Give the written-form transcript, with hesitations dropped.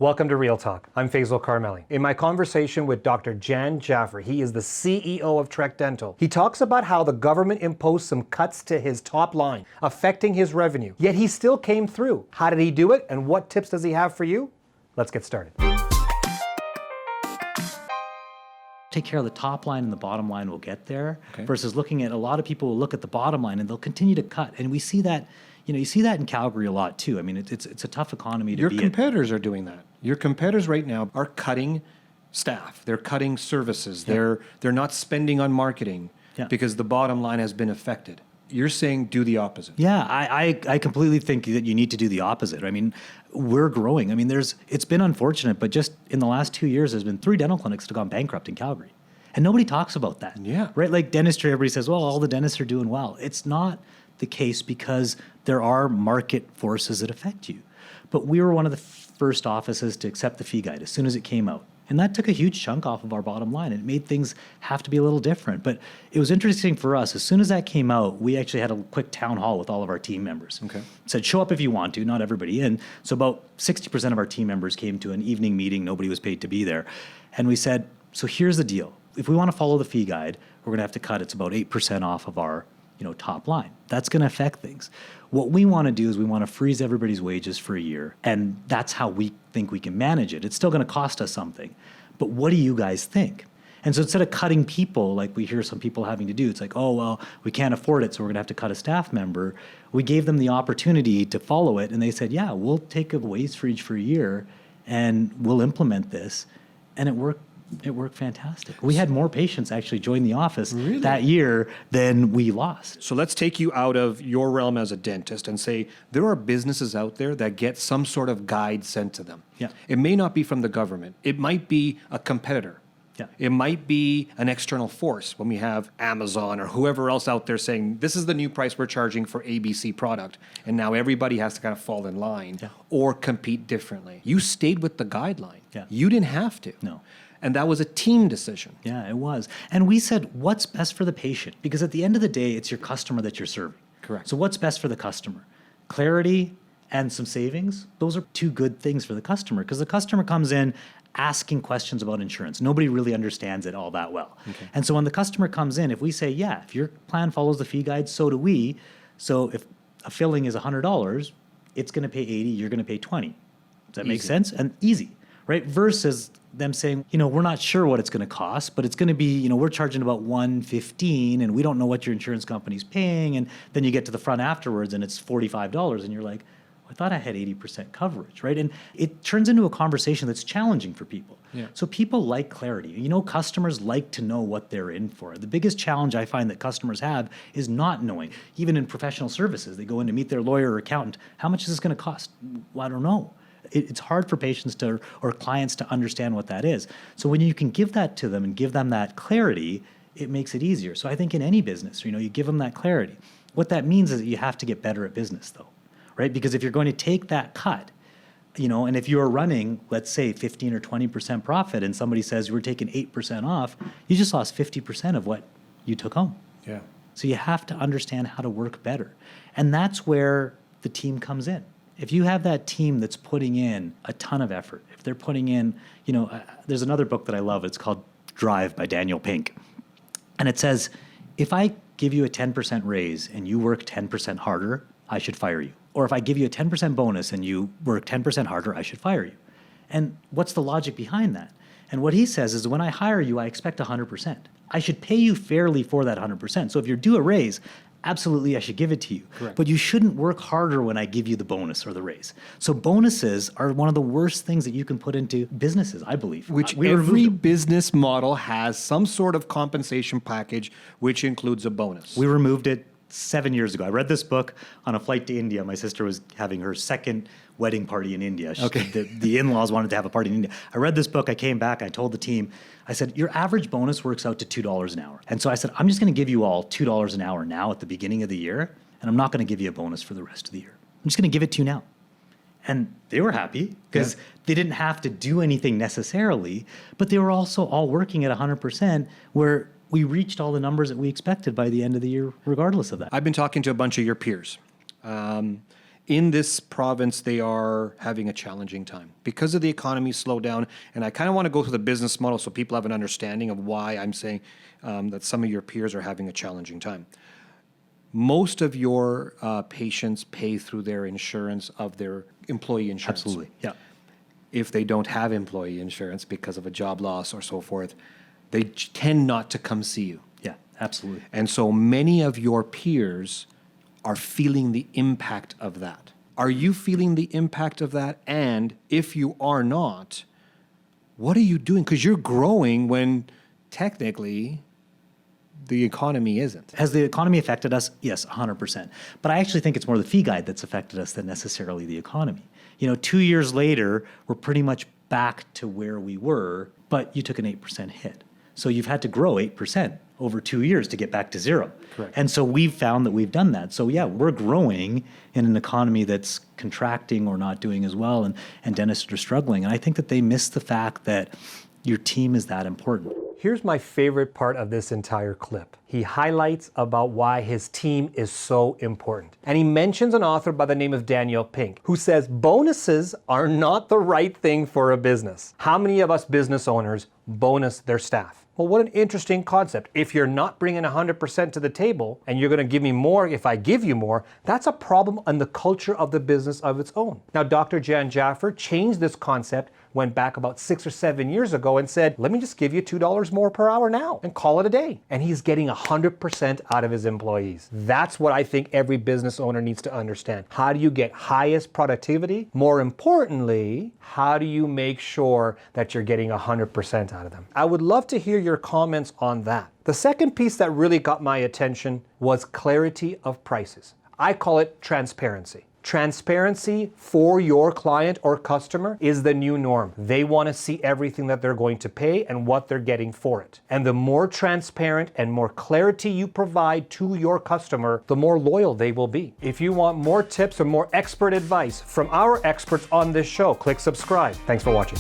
Welcome to Real Talk. I'm Faisal Karmali. In my conversation with Dr. Jaffer, he is the CEO of TREC Dental. He talks about how the government imposed some cuts to his top line, affecting his revenue. Yet he still came through. How did he do it, and what tips does he have for you? Let's get started. Take care of the top line and the bottom line will get there, versus looking at a lot of people will look at the bottom line and they'll continue to cut. And we see that, you see that in Calgary a lot too. I mean, it's a tough economy to Your be competitors are doing that. Your competitors right now are cutting staff. They're cutting services. Yeah. They're not spending on marketing because the bottom line has been affected. You're saying do the opposite. Yeah, I completely think that you need to do the opposite. I mean, we're growing. I mean, it's been unfortunate, but just in the last 2 years, there's been 3 dental clinics that have gone bankrupt in Calgary. And nobody talks about that. Yeah. Right? Like dentistry, everybody says, well, all the dentists are doing well. It's not the case because there are market forces that affect you. But we were one of the first offices to accept the fee guide as soon as it came out. And that took a huge chunk off of our bottom line. It made things have to be a little different. But it was interesting for us. As soon as that came out, we actually had a quick town hall with all of our team members. Okay. Said, show up if you want to, not everybody in. So about 60% of our team members came to an evening meeting. Nobody was paid to be there. And we said, so here's the deal. If we want to follow the fee guide, we're going to have to cut. It's about 8% off of our top line. That's going to affect things. What we want to do is we want to freeze everybody's wages for a year, and that's how we think we can manage it. It's still going to cost us something, but what do you guys think? And so instead of cutting people like we hear some people having to do, it's like, oh, well, we can't afford it, so we're going to have to cut a staff member. We gave them the opportunity to follow it, and they said, yeah, we'll take a wage freeze for a year, and we'll implement this, and it worked. It worked fantastic. We had more patients actually join the office that year than we lost. So let's take you out of your realm as a dentist and say there are businesses out there that get some sort of guide sent to them. Yeah. It may not be from the government. It might be a competitor. Yeah. It might be an external force when we have Amazon or whoever else out there saying, this is the new price we're charging for ABC product. And now everybody has to kind of fall in line or compete differently. You stayed with the guideline. Yeah. You didn't have to. No. And that was a team decision. Yeah, it was. And we said, what's best for the patient? Because at the end of the day, it's your customer that you're serving. Correct. So what's best for the customer? Clarity and some savings. Those are 2 good things for the customer, because the customer comes in asking questions about insurance. Nobody really understands it all that well. Okay. And so when the customer comes in, if we say, yeah, if your plan follows the fee guide, so do we. So if a filling is $100, it's going to pay $80, you're going to pay $20. Does that make sense? And easy, right? Versus them saying, we're not sure what it's going to cost, but it's going to be, we're charging about $115 and we don't know what your insurance company's paying. And then you get to the front afterwards and it's $45 and you're like, I thought I had 80% coverage, right? And it turns into a conversation that's challenging for people. Yeah. So people like clarity. Customers like to know what they're in for. The biggest challenge I find that customers have is not knowing. Even in professional services, they go in to meet their lawyer or accountant. How much is this going to cost? Well, I don't know. It's hard for patients or clients to understand what that is. So when you can give that to them and give them that clarity, it makes it easier. So I think in any business, you give them that clarity. What that means is that you have to get better at business, though, right? Because if you're going to take that cut, and if you're running, let's say 15 or 20% profit, and somebody says we're taking 8% off, you just lost 50% of what you took home. Yeah. So you have to understand how to work better. And that's where the team comes in. If you have that team that's putting in a ton of effort, if they're putting in, there's another book that I love. It's called Drive by Daniel Pink. And it says, if I give you a 10% raise and you work 10% harder, I should fire you. Or if I give you a 10% bonus and you work 10% harder, I should fire you. And what's the logic behind that? And what he says is when I hire you, I expect 100%. I should pay you fairly for that 100%. So if you're due a raise, absolutely, I should give it to you. Correct. But you shouldn't work harder when I give you the bonus or the raise. So bonuses are one of the worst things that you can put into businesses, I believe. Which every business model has some sort of compensation package, which includes a bonus. We removed it 7 years ago. I read this book on a flight to India. My sister was having her second wedding party in India. The in-laws wanted to have a party in India. I read this book. I came back. I told the team, I said, your average bonus works out to $2 an hour. And so I said, I'm just going to give you all $2 an hour now at the beginning of the year, and I'm not going to give you a bonus for the rest of the year. I'm just going to give it to you now. And they were happy because they didn't have to do anything necessarily, but they were also all working at 100% where we reached all the numbers that we expected by the end of the year, regardless of that. I've been talking to a bunch of your peers. In this province, they are having a challenging time because of the economy slowdown. And I kind of want to go through the business model so people have an understanding of why I'm saying that some of your peers are having a challenging time. Most of your patients pay through their insurance of their employee insurance. Absolutely. Yeah. If they don't have employee insurance because of a job loss or so forth, they tend not to come see you. Yeah, absolutely. And so many of your peers are feeling the impact of that. Are you feeling the impact of that? And if you are not, what are you doing? Because you're growing when technically the economy isn't. Has the economy affected us? Yes, 100%. But I actually think it's more the fee guide that's affected us than necessarily the economy. 2 years later, we're pretty much back to where we were, but you took an 8% hit. So you've had to grow 8% over 2 years to get back to zero. Correct. And so we've found that we've done that. So yeah, we're growing in an economy that's contracting or not doing as well, and dentists are struggling. And I think that they miss the fact that your team is that important. Here's my favorite part of this entire clip. He highlights about why his team is so important. And he mentions an author by the name of Danielle Pink, who says bonuses are not the right thing for a business. How many of us business owners bonus their staff? Well, what an interesting concept. If you're not bringing 100% to the table and you're going to give me more if I give you more, that's a problem on the culture of the business of its own. Now, Dr. Jan Jaffer changed this concept, went back about 6 or 7 years ago and said, let me just give you $2 more per hour now and call it a day. And he's getting 100% out of his employees. That's what I think every business owner needs to understand. How do you get highest productivity? More importantly, how do you make sure that you're getting 100% out of them? I would love to hear your comments on that. The second piece that really got my attention was clarity of prices. I call it transparency. Transparency for your client or customer is the new norm. They want to see everything that they're going to pay and what they're getting for it. And the more transparent and more clarity you provide to your customer, the more loyal they will be. If you want more tips or more expert advice from our experts on this show, click subscribe. Thanks for watching.